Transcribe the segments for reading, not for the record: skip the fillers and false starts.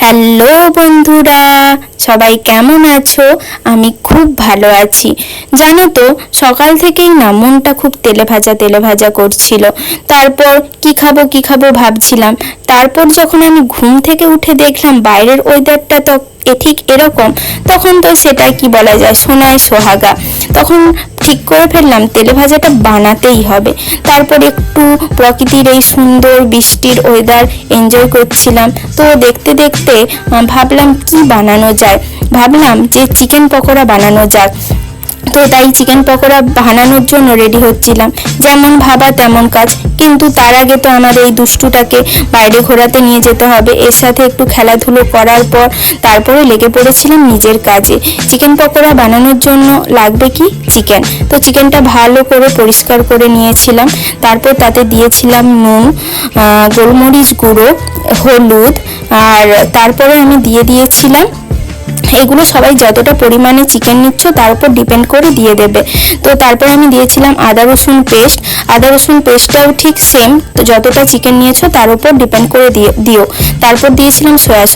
Hello বন্ধুরা, সবাই কেমন আছো? আমি খুব ভালো আছি। জানো তো, সকাল থেকেই না মনটা খুব তেলে ভাজা করছিল। তারপর কি খাবো ভাবছিলাম। তারপর যখন আমি ঘুম থেকে উঠে দেখলাম বাইরের ওয়েদারটা তো ঠিক এরকম, তখন তো সেটা কি বলা যায়, সোনায় সোহাগা। তখন ঠিক করে ফেললাম তেলে ভাজাটা বানাতেই হবে। তারপর একটু প্রকৃতির এই সুন্দর বৃষ্টির ওয়েদার এনজয় করছিলাম। তো দেখতে দেখতে ভাবলাম কি বানানো যায়। ভাবলাম যে চিকেন পকোড়া বানানো যাক। তো তাই চিকেন পকোড়া বানানোর জন্য রেডি হচ্ছিলাম। যেমন ভাবা তেমন কাজ, কিন্তু তার আগে তো আমার এই দুষ্টুটাকে বাইরে ঘোরাতে নিয়ে যেতে হবে। এর সাথে একটু খেলাধুলো করার পর তারপরে লেগে পড়েছিলাম নিজের কাজে। চিকেন পকোড়া বানানোর জন্য লাগবে কি, চিকেন। তো চিকেনটা ভালো করে পরিষ্কার করে নিয়েছিলাম। তারপর তাতে দিয়েছিলাম নুন, গোলমরিচ গুঁড়ো, হলুদ, আর তারপরে আমি দিয়েছিলাম, এইগুলো সবাই যতটা পরিমাণে চিকেন নিচ্ছ তার উপর ডিপেন্ড করে দিয়ে দেবে। তো তারপরে আমি দিয়েছিলাম আদা রসুন পেস্টটাও ঠিক সেম, তো যতটা চিকেন নিয়েছো তার উপর ডিপেন্ড করে দিও। তারপর দিয়েছিলাম সয়া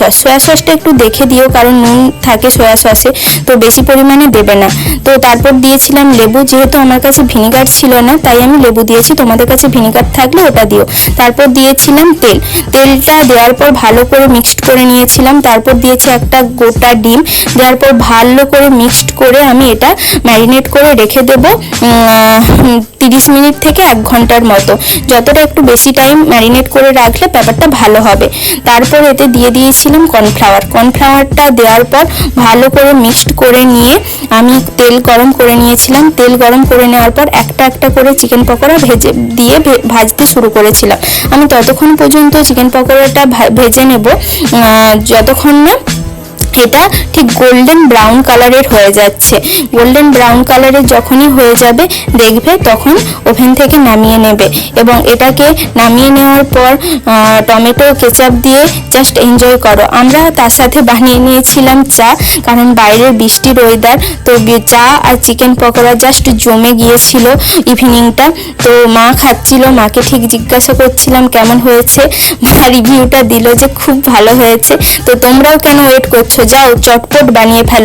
সসটা একটু দেখে দিও, কারণ নুন থাকে সয়া সসে, তো বেশি পরিমাণে দেবে না। তো তারপর দিয়েছিলাম লেবু, যেহেতু আমার কাছে ভিনিগার ছিল না তাই আমি লেবু দিয়েছি, তোমাদের কাছে ভিনিগার থাকলে ওটা দিও। তারপর দিয়েছিলাম তেলটা দেওয়ার পর ভালো করে মিক্সড করে নিয়েছিলাম। তারপর দিয়েছি একটা গোটা ডিম, দেওয়ার পর ভালো করে মিক্সড করে আমি এটা ম্যারিনেট করে রেখে দেবো 30 মিনিট থেকে 1 ঘন্টার মতো। যতটা একটু বেশি টাইম ম্যারিনেট করে রাখলে ব্যাপারটা ভালো হবে। তারপর এতে দিয়েছিলাম কর্নফ্লাওয়ারটা দেওয়ার পর ভালো করে মিক্সড করে নিয়ে আমি তেল গরম করে নিয়েছিলাম। তেল গরম করে নেওয়ার পর একটা করে চিকেন পকোড়া ভাজতে শুরু করেছিলাম। আমি ততক্ষণ পর্যন্ত চিকেন পকোড়াটা ভেজে নেব যতক্ষণ না এটা ঠিক গোল্ডেন ব্রাউন কালারের হয়ে যাচ্ছে। গোল্ডেন ব্রাউন কালারের যখনই হয়ে যাবে দেখবে, তখন ওভেন থেকে নামিয়ে নেবে। এবং এটাকে নামিয়ে নেওয়ার পর টমেটো কেচাপ দিয়ে জাস্ট এনজয় করো। আমরা তার সাথে বানিয়ে নিয়েছিলাম চা, কারণ বাইরের বৃষ্টির ওয়েদার, তো চা আর চিকেন পকোড়া জাস্ট জমে গিয়েছিল ইভিনিংটা। তো মা খাচ্ছিল, মাকে ঠিক জিজ্ঞাসা করছিলাম কেমন হয়েছে। মা রিভিউটা দিল যে খুব ভালো হয়েছে। তো তোমরাও কেন ওয়েট করছো, যাও চটপট বানিয়ে ফেলো।